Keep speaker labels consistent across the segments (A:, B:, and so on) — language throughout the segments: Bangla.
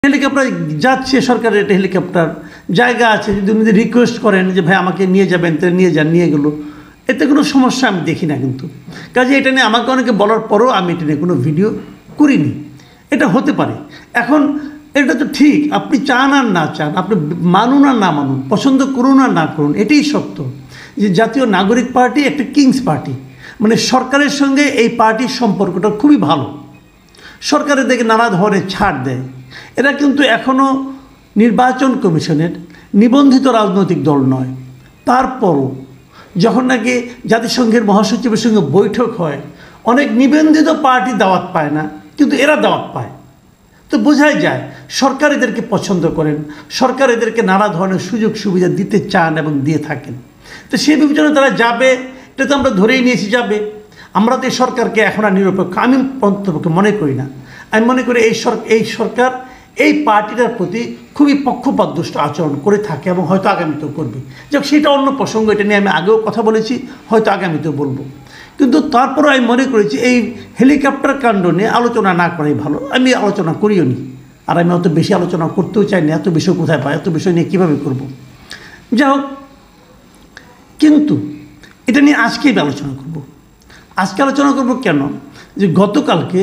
A: হেলিকপ্টার যাচ্ছে সরকারের একটা হেলিকপ্টার জায়গা আছে, যদি উনি রিকোয়েস্ট করেন যে ভাই আমাকে নিয়ে যাবেন, তাহলে নিয়ে যান, নিয়ে গেলো, এতে কোনো সমস্যা আমি দেখি না। কিন্তু কাজে এটা নিয়ে আমাকে অনেকে বলার পরও আমি এটা নিয়ে কোনো ভিডিও করিনি। এটা হতে পারে। এখন এটা তো ঠিক, আপনি চান আর না চান, আপনি মানুন আর না মানুন, পছন্দ করুন আর না করুন, এটাই সত্য যে জাতীয় নাগরিক পার্টি একটা কিংস পার্টি, মানে সরকারের সঙ্গে এই পার্টির সম্পর্কটা খুবই ভালো। সরকারের দিকে নানা ধরনের ছাড় দেয়। এরা কিন্তু এখনও নির্বাচন কমিশনের নিবন্ধিত রাজনৈতিক দল নয়। তারপরও যখন নাকি জাতিসংঘের মহাসচিবের সঙ্গে বৈঠক হয়, অনেক নিবন্ধিত পার্টি দাওয়াত পায় না, কিন্তু এরা দাওয়াত পায়। তো বোঝাই যায় সরকার এদেরকে পছন্দ করেন, সরকার এদেরকে নানা ধরনের সুযোগ সুবিধা দিতে চান এবং দিয়ে থাকেন। তো সেই বিবেচনায় তারা যাবে, এটা তো আমরা ধরেই নিয়েছি যাবে। আমরা তো এই সরকারকে এখন আর নিরপেক্ষ আমি অন্ততপক্ষে মনে করি না। আমি মনে করি এই সরকার এই পার্টিটার প্রতি খুবই পক্ষপাতদুষ্ট আচরণ করে থাকে এবং হয়তো আগামীতেও করবে। যাক, সেটা অন্য প্রসঙ্গ, এটা নিয়ে আমি আগেও কথা বলেছি, হয়তো আগামীতেও বলবো। কিন্তু তারপরেও আমি মনে করেছি এই হেলিকপ্টার কাণ্ড নিয়ে আলোচনা না করাই ভালো। আমি আলোচনা করিও নি, আর আমি অত বেশি আলোচনা করতেও চাই না। এত বিষয় কোথায় পাই, এত বিষয় নিয়ে কীভাবে করব। যাই হোক, কিন্তু এটা নিয়ে আজকেই আলোচনা করব। আজকে আলোচনা করব কেন, যে গতকালকে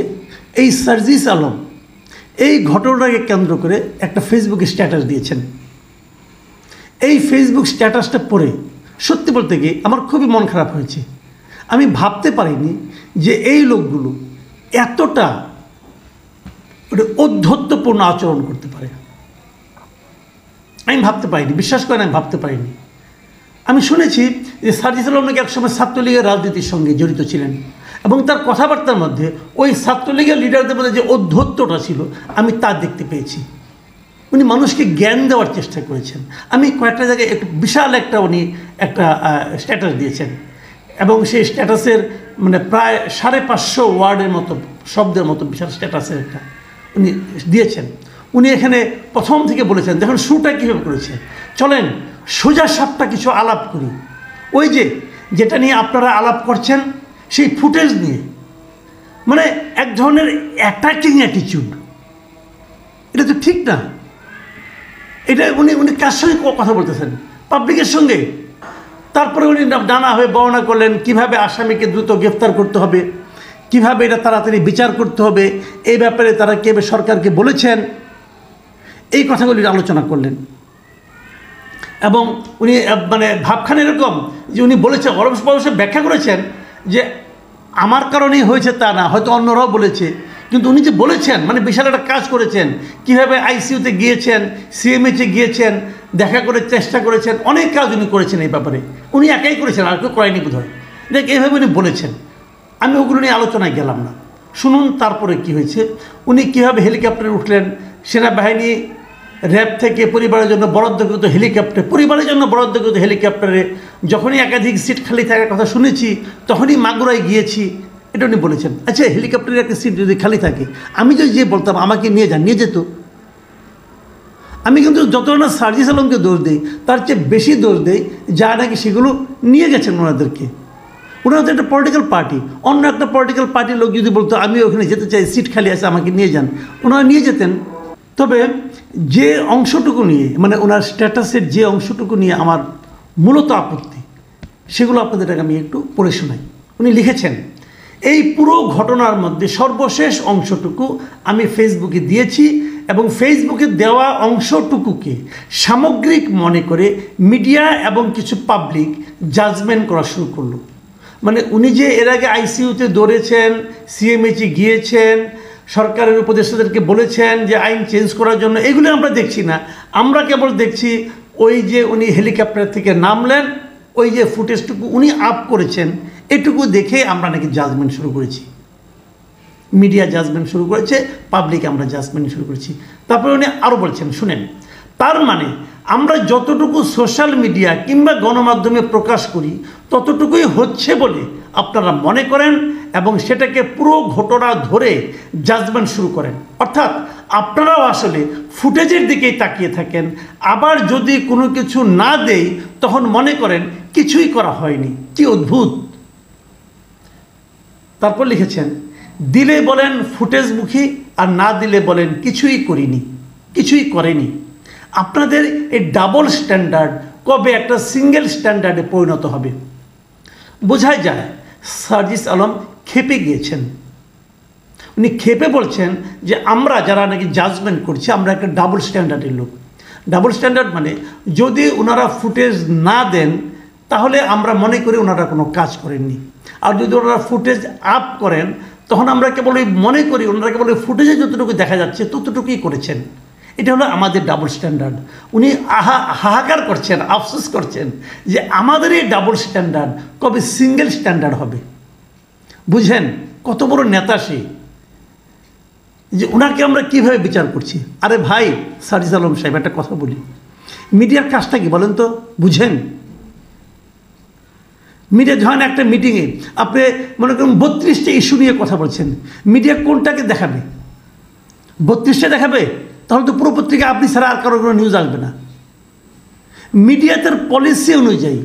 A: এই সার্জিস আলম এই ঘটনাটাকে কেন্দ্র করে একটা ফেসবুকে স্ট্যাটাস দিয়েছেন। এই ফেসবুক স্ট্যাটাসটা পড়ে সত্যি বলতে গিয়ে আমার খুবই মন খারাপ হয়েছে। আমি ভাবতে পারিনি যে এই লোকগুলো এতটা ঔদ্ধত্যপূর্ণ আচরণ করতে পারে। আমি ভাবতে পারিনি, বিশ্বাস করেন আমি ভাবতে পারিনি। আমি শুনেছি যে সার্জিস আলম নাকি একসময় ছাত্রলীগের রাজনীতির সঙ্গে জড়িত ছিলেন এবং তার কথাবার্তার মধ্যে ওই ছাত্রলীগের লিডারদের মধ্যে যে ঔদ্ধত্যটা ছিল আমি তা দেখতে পেয়েছি। উনি মানুষকে জ্ঞান দেওয়ার চেষ্টা করেছেন। আমি কয়েকটা জায়গায় একটু বিশাল উনি একটা স্ট্যাটাস দিয়েছেন এবং সেই স্ট্যাটাসের মানে প্রায় 550 ওয়ার্ডের মতো শব্দের মতো বিশাল স্ট্যাটাসের একটা উনি দিয়েছেন। উনি এখানে প্রথম থেকে বলেছেন, দেখুন শুরুটা কীভাবে করেছে, চলেন সোজা সাপটা কিছু আলাপ করি। ওই যেটা নিয়ে আপনারা আলাপ করছেন সেই ফুটেজ নিয়ে, মানে এক ধরনের অ্যাটাকিং অ্যাটিচিউড। এটা তো ঠিক না। এটা উনি কার সঙ্গে কথা বলতেছেন? পাবলিকের সঙ্গে। তারপরে উনি নানাভাবে বর্ণনা করলেন কীভাবে আসামিকে দ্রুত গ্রেফতার করতে হবে, কিভাবে এটা তাড়াতাড়ি বিচার করতে হবে, এই ব্যাপারে তারা কীভাবে সরকারকে বলেছেন, এই কথাগুলি আলোচনা করলেন। এবং উনি মানে ভাবখানে এরকম যে উনি বলেছেন, অবশ্যই ব্যাখ্যা করেছেন যে আমার কারণেই হয়েছে তা না, হয়তো অন্যরাও বলেছে, কিন্তু উনি যে বলেছেন মানে বিশাল একটা কাজ করেছেন। কীভাবে আইসিইউতে গিয়েছেন, সিএমএইচে গিয়েছেন, দেখা করে চেষ্টা করেছেন, অনেক কাজ উনি করেছেন এই ব্যাপারে। উনি একাই করেছেন, আর কেউ করেনি বোধহয়। দেখ, এইভাবে উনি বলেছেন। আমি ওগুলো নিয়ে আলোচনায় গেলাম না। শুনুন তারপরে কি হয়েছে। উনি কীভাবে হেলিকপ্টারে উঠলেন, সেনাবাহিনী র্যাব থেকে পরিবারের জন্য বরাদ্দকৃত হেলিকপ্টার, পরিবারের জন্য বরাদ্দকৃত হেলিকপ্টারে যখনই একাধিক সিট খালি থাকার কথা শুনেছি তখনই মাগুরায় গিয়েছি, এটা উনি বলেছেন। আচ্ছা, হেলিকপ্টারের একটা সিট যদি খালি থাকে, আমি যদি যে বলতাম আমাকে নিয়ে যান, নিয়ে যেত। আমি কিন্তু যত না সার্জিস আলমকে দোষ দিই, তার চেয়ে বেশি দোষ দেই যা নাকি সেগুলো নিয়ে গেছেন ওনাদেরকে। ওনারা তো একটা পলিটিক্যাল পার্টি, অন্য একটা পলিটিক্যাল পার্টির লোক যদি বলতো আমি ওখানে যেতে চাই, সিট খালি আছে আমাকে নিয়ে যান, ওনারা নিয়ে যেতেন। তবে যে অংশটুকু নিয়ে মানে ওনার স্ট্যাটাসের যে অংশটুকু নিয়ে আমার মূলত আপত্তি, সেগুলো আপনাদের আমি একটু পড়ে শোনাই। উনি লিখেছেন, এই পুরো ঘটনার মধ্যে সর্বশেষ অংশটুকু আমি ফেসবুকে দিয়েছি এবং ফেসবুকে দেওয়া অংশটুকুকে সামগ্রিক মনে করে মিডিয়া এবং কিছু পাবলিক জাজমেন্ট করা শুরু করলো। মানে উনি যে এর আগে আইসিইউতে দৌড়েছেন, সিএমএইচে গিয়েছেন, সরকারের উপদেষ্টাদেরকে বলেছেন যে আইন চেঞ্জ করার জন্য, এগুলো আমরা দেখছি না। আমরা কেবল দেখছি ওই যে উনি হেলিকপ্টার থেকে নামলেন, ওই যে ফুটেজটুকু উনি আপ করেছেন, এটুকু দেখে আমরা নাকি জাজমেন্ট শুরু করেছি। মিডিয়া জাজমেন্ট শুরু করেছে, পাবলিক আমরা জাজমেন্ট শুরু করেছি। তারপরে উনি আরও বলছেন, শুনেন, তার মানে আমরা যতটুকু সোশ্যাল মিডিয়া কিংবা গণমাধ্যমে প্রকাশ করি ততটুকুই হচ্ছে বলে আপনারা মনে করেন এবং সেটাকে পুরো ঘটনা ধরে জাজমেন্ট শুরু করেন। অর্থাৎ আপনারাও আসলে ফুটেজের দিকেই তাকিয়ে থাকেন, আবার যদি কোনো কিছু না দেই তখন মনে করেন কিছুই করা হয়নি। কি অদ্ভুত। তারপর লিখেছেন, দিলে বলেন ফুটেজমুখী আর না দিলে বলেন কিছুই করিনি। কিছুই করেনি। আপনাদের এই ডাবল স্ট্যান্ডার্ড কবে একটা সিঙ্গেল স্ট্যান্ডার্ডে পরিণত হবে? বোঝাই যায় সার্জিস আলম ক্ষেপে গিয়েছেন। উনি ক্ষেপে বলছেন যে আমরা যারা নাকি জাজমেন্ট করছি আমরা একটা ডাবল স্ট্যান্ডার্ডের লোক। ডাবল স্ট্যান্ডার্ড মানে যদি ওনারা ফুটেজ না দেন তাহলে আমরা মনে করি ওনারা কোনো কাজ করেননি, আর যদি ওনারা ফুটেজ আপ করেন তখন আমরা কেবল মনে করি ওনারা কেবল ফুটেজে যতটুকু দেখা যাচ্ছে ততটুকুই করেছেন। এটা হলো আমাদের ডাবল স্ট্যান্ডার্ড। উনি হাহাকার করছেন, আফসোস করছেন যে আমাদের এই ডাবল স্ট্যান্ডার্ড কবে সিঙ্গেল স্ট্যান্ডার্ড হবে। বুঝেন কত বড় নেতা সে, যে ওনাকে আমরা কীভাবে বিচার করছি। আরে ভাই সার্জিস আলম সাহেব, একটা কথা বলি, মিডিয়ার কাজটা কি বলেন তো? বুঝেন, মিডিয়া যখন একটা মিটিংয়ে আপনি মনে করুন 32টা ইস্যু নিয়ে কথা বলছেন, মিডিয়া কোনটাকে দেখাবে? 32টা দেখাবে? তাহলে তো পুরো পত্রিকা আপনি ছাড়া আর কারো কোনো নিউজ আসবে না। মিডিয়া তার পলিসি অনুযায়ী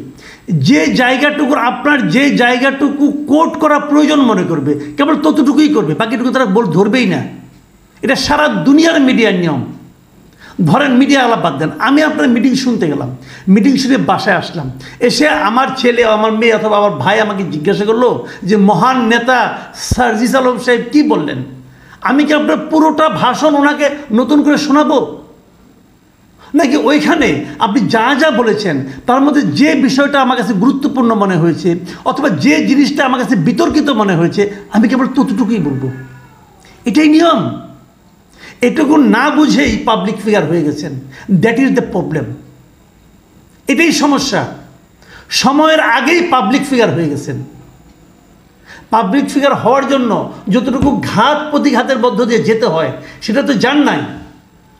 A: যে জায়গাটুকুর আপনার যে জায়গাটুকু কোট করা প্রয়োজন মনে করবে কেবল ততটুকুই করবে, বাকিটুকু তারা ধরবেই না। এটা সারা দুনিয়ার মিডিয়ার নিয়ম। ধরেন মিডিয়া আলাপ বাদ দেন, আমি আপনার মিটিং শুনতে গেলাম, মিটিং শুনে বাসায় আসলাম, এসে আমার ছেলে আমার মেয়ে অথবা আমার ভাই আমাকে জিজ্ঞাসা করলো যে মহান নেতা সার্জিস আলম সাহেব কী বললেন। আমি কি আপনার পুরোটা ভাষণ ওনাকে নতুন করে শোনাবো? নাকি ওইখানে আপনি যা যা বলেছেন তার মধ্যে যে বিষয়টা আমার কাছে গুরুত্বপূর্ণ মনে হয়েছে অথবা যে জিনিসটা আমার কাছে বিতর্কিত মনে হয়েছে আমি কেবল ততটুকুই বলবো? এটাই নিয়ম। এটুকু না বুঝেই পাবলিক ফিগার হয়ে গেছেন। That is the problem. এটাই সমস্যা। সময়ের আগেই পাবলিক ফিগার হয়ে গেছেন। পাবলিক ফিগার হওয়ার জন্য যতটুকু ঘাত প্রতিঘাতের মধ্য দিয়ে যেতে হয় সেটা তো জান নাই,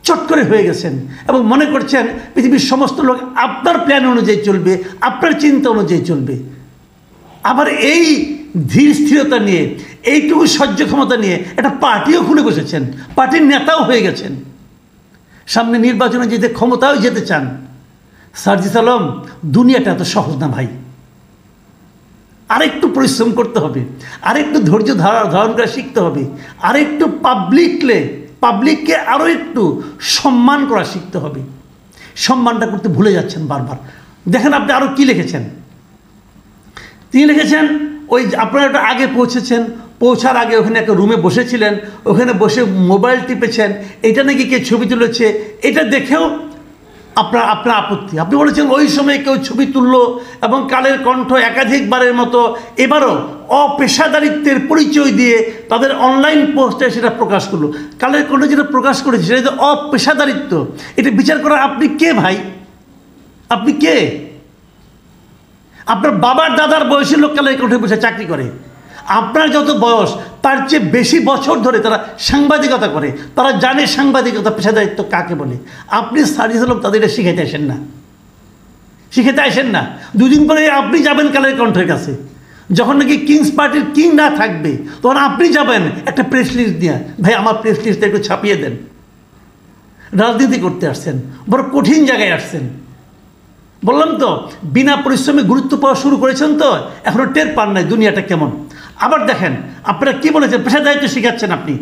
A: চট করে হয়ে গেছেন এবং মনে করছেন পৃথিবীর সমস্ত লোক আপনার প্ল্যান অনুযায়ী চলবে, আপনার চিন্তা অনুযায়ী চলবে। আবার এই ধীর স্থিরতা নিয়ে, এইটুকু সহ্য ক্ষমতা নিয়ে একটা পার্টিও খুলে বসেছেন, পার্টির নেতাও হয়ে গেছেন, সামনে নির্বাচনে যেতে ক্ষমতাও যেতে চান। সার্জিস আলম, দুনিয়াটা এত সহজ না ভাই। আরেকটু পরিশ্রম করতে হবে, আরেকটু ধৈর্য ধারণ করা শিখতে হবে, আরেকটু পাবলিককে আরও একটু সম্মান করা শিখতে হবে। সম্মানটা করতে ভুলে যাচ্ছেন বারবার। দেখেন আপনি আরও কি লিখেছেন। তিনি লিখেছেন ওই আপনারা একটা আগে পৌঁছার আগে ওখানে একটা রুমে বসেছিলেন, ওখানে বসে মোবাইল টিপেছেন, এটা নাকি কে ছবি তুলেছে, এটা দেখেও আপনার আপত্তি। আপনি বলেছেন ওই সময় কেউ ছবি তুললো এবং কালের কণ্ঠ একাধিকবারের মতো এবারও অপেশাদারিত্বের পরিচয় দিয়ে তাদের অনলাইন পোস্টে সেটা প্রকাশ করলো। কালের কণ্ঠ যেটা প্রকাশ করেছে সেটা অপেশাদারিত্ব। এটা বিচার করার আপনি কে ভাই? আপনি কে? আপনার বাবার দাদার বয়সী লোক কালের কণ্ঠে বসে চাকরি করে। আপনার যত বয়স তার চেয়ে বেশি বছর ধরে তারা সাংবাদিকতা করে, তারা জানে সাংবাদিকতা পেশাদারিত্ব কাকে বলে। আপনি সার্জিস আলম তাদের এটা শিখাইতে আসেন না। দুদিন পরে আপনি যাবেন কালের কণ্ঠের কাছে, যখন নাকি কিংস পার্টির কিং না থাকবে তখন আপনি যাবেন একটা প্রেস লিস্ট দিয়ে, ভাই আমার প্রেস লিস্টটা একটু ছাপিয়ে দেন। রাজনীতি করতে আসছেন, বড় কঠিন জায়গায় আসছেন। বললাম তো বিনা পরিশ্রমে গুরুত্ব পাওয়া শুরু করেছেন, তো এখনও টের পান নাই দুনিয়াটা কেমন। আবার দেখেন আপনারা কি বলেছেন, পেশাদারিত্ব শিখাচ্ছেন আপনি।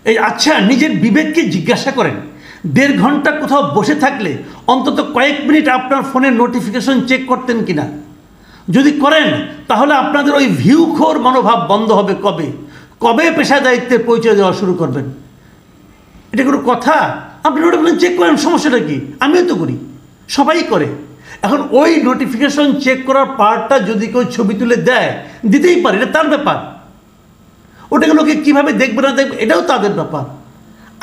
A: এই আচ্ছা, নিজের বিবেককে জিজ্ঞাসা করেন, 1.5 ঘন্টা কোথাও বসে থাকলে অন্তত কয়েক মিনিট আপনার ফোনের নোটিফিকেশন চেক করতেন কিনা? যদি করেন তাহলে আপনাদের ওই ভিউখোর মনোভাব বন্ধ হবে। কবে পেশাদারিত্বের পরিচয় দেওয়া শুরু করবেন? এটা কোনো কথা? আপনি নোটিফিকেশন চেক করেন, সমস্যাটা কি? আমিও তো করি, সবাই করে। এখন ওই নোটিফিকেশন চেক করার পার্টটা যদি কেউ ছবি তুলে দেয়, দিতেই পারে, এটা তার ব্যাপার। ওটাকে লোকে কীভাবে দেখবে না দেখবে এটাও তাদের ব্যাপার।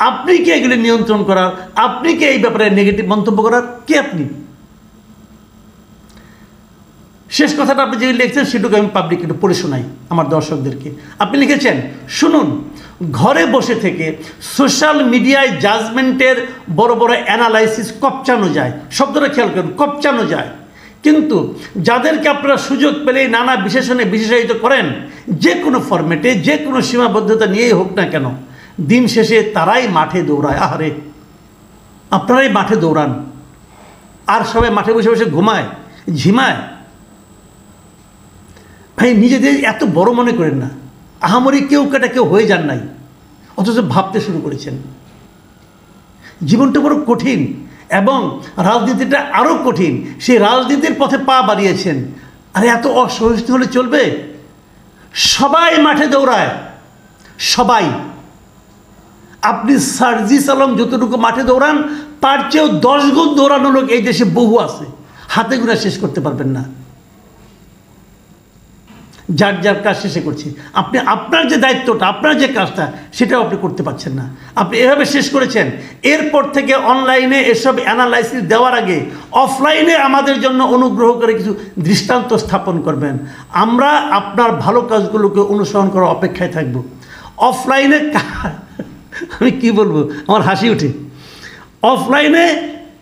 A: আপনি কি এগুলি নিয়ন্ত্রণ করার, আপনি কি এই ব্যাপারে নেগেটিভ মন্তব্য করার কে আপনি? শেষ কথাটা আপনি যে লিখছেন সেটুকু আমি পাবলিক একটু পড়ে শোনাই আমার দর্শকদেরকে। আপনি লিখেছেন, শুনুন, ঘরে বসে থেকে সোশ্যাল মিডিয়ায় জাজমেন্টের বড় বড় অ্যানালাইসিস কপচানো যায়। শব্দটা খেয়াল করুন, কপচানো যায়। কিন্তু যাদেরকে আপনারা সুযোগ পেলেই নানা বিশেষণে বিশেষায়িত করেন, যে কোনো ফরম্যাটে যে কোনো সীমাবদ্ধতা নিয়েই হোক না কেন, দিন শেষে তারাই মাঠে দৌড়ায়। আহারে, আপনারাই মাঠে দৌড়ান আর সবাই মাঠে বসে বসে ঝিমায়। ভাই নিজেদের এত বড় মনে করেন না। আহামরি কেউ হয়ে যান নাই, অথচ ভাবতে শুরু করেছেন। জীবনটা বড় কঠিন এবং রাজনীতিটা আরও কঠিন। সেই রাজনীতির পথে পা বাড়িয়েছেন। আর এত অসহিষ্ণু হলে চলবে? সবাই মাঠে দৌড়ায়, সবাই। আপনি সার্জিস আলম যতটুকু মাঠে দৌড়ান তার চেয়েও 10 গুণ দৌড়ানো লোক এই দেশে বহু আছে, হাতে গোনা শেষ করতে পারবেন না। যার যার কাজ শেষে করছি, আপনি আপনার যে দায়িত্বটা, আপনার যে কাজটা, সেটাও আপনি করতে পারছেন না। আপনি এভাবে শেষ করেছেন। এরপর থেকে অনলাইনে এসব অ্যানালাইসিস দেওয়ার আগে অফলাইনে আমাদের জন্য অনুগ্রহ করে কিছু দৃষ্টান্ত স্থাপন করবেন। আমরা আপনার ভালো কাজগুলোকে অনুসরণ করার অপেক্ষায় থাকব। অফলাইনে আমি কি বলবো, আমার হাসি ওঠে। অফলাইনে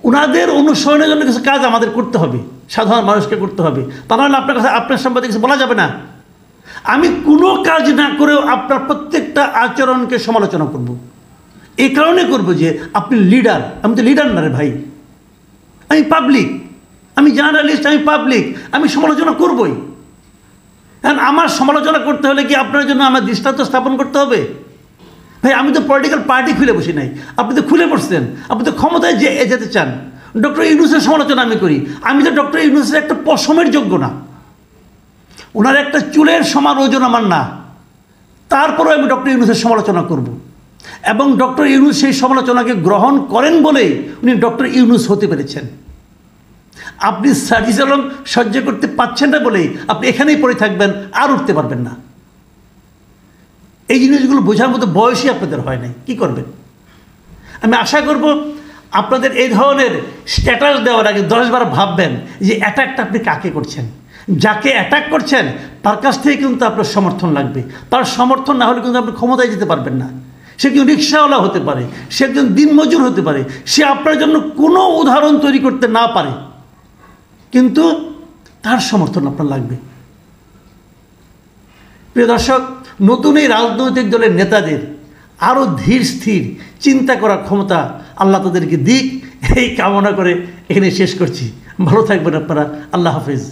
A: ওনাদের অনুসরণের জন্য কিছু কাজ আমাদের করতে হবে, সাধারণ মানুষকে করতে হবে। তা নাহলে আপনার কাছে আপনার সম্বন্ধে কিছু বলা যাবে না। আমি কোনো কাজ না করেও আপনার প্রত্যেকটা আচরণকে সমালোচনা করব। এই কারণে করব যে আপনি লিডার। আমি তো লিডার না রে ভাই, আমি পাবলিক, আমি জার্নালিস্ট, আমি পাবলিক, আমি সমালোচনা করবই। কারণ আমার সমালোচনা করতে হলে কি আপনার জন্য আমার দৃষ্টান্ত স্থাপন করতে হবে? ভাই আমি তো পলিটিক্যাল পার্টি খুলে বসি নাই, আপনি তো খুলে পড়ছেন। আপনি তো ক্ষমতায় যেতে চান। ডক্টর ইউনূসের সমালোচনা আমি করি। আমি তো ডক্টর ইউনূসের একটা পশমের যোগ্য না, ওনার একটা চুলের সমান ওজন আমার না। তারপরেও আমি ডক্টর ইউনূসের সমালোচনা করব। এবং ডক্টর ইউনূস সেই সমালোচনাকে গ্রহণ করেন বলেই উনি ডক্টর ইউনূস হতে পেরেছেন। আপনি সার্জিস আলম সহ্য করতে পারছেন না বলেই আপনি এখানেই পড়ে থাকবেন, আর উঠতে পারবেন না। এই জিনিসগুলো বোঝার মতো বয়সই আপনাদের হয় নাই, কী করবেন? আমি আশা করব আপনাদের এই ধরনের স্ট্যাটাস দেওয়ার আগে 10 বার ভাববেন যে অ্যাটাকটা আপনি কাকে করছেন। যাকে অ্যাটাক করছেন তার কাছ থেকে কিন্তু আপনার সমর্থন লাগবে। তার সমর্থন না হলে কিন্তু আপনি ক্ষমতায় যেতে পারবেন না। সে একজন রিক্সাওয়ালা হতে পারে, সে একজন দিনমজুর হতে পারে, সে আপনার জন্য কোনো উদাহরণ তৈরি করতে না পারে, কিন্তু তার সমর্থন আপনার লাগবে। প্রিয় দর্শক, নতুন এই রাজনৈতিক দলের নেতাদের আরও ধীর স্থির চিন্তা করার ক্ষমতা আল্লাহ তাদেরকে দিক, এই কামনা করে এখানে শেষ করছি। ভালো থাকবেন আপনারা। আল্লাহ হাফেজ।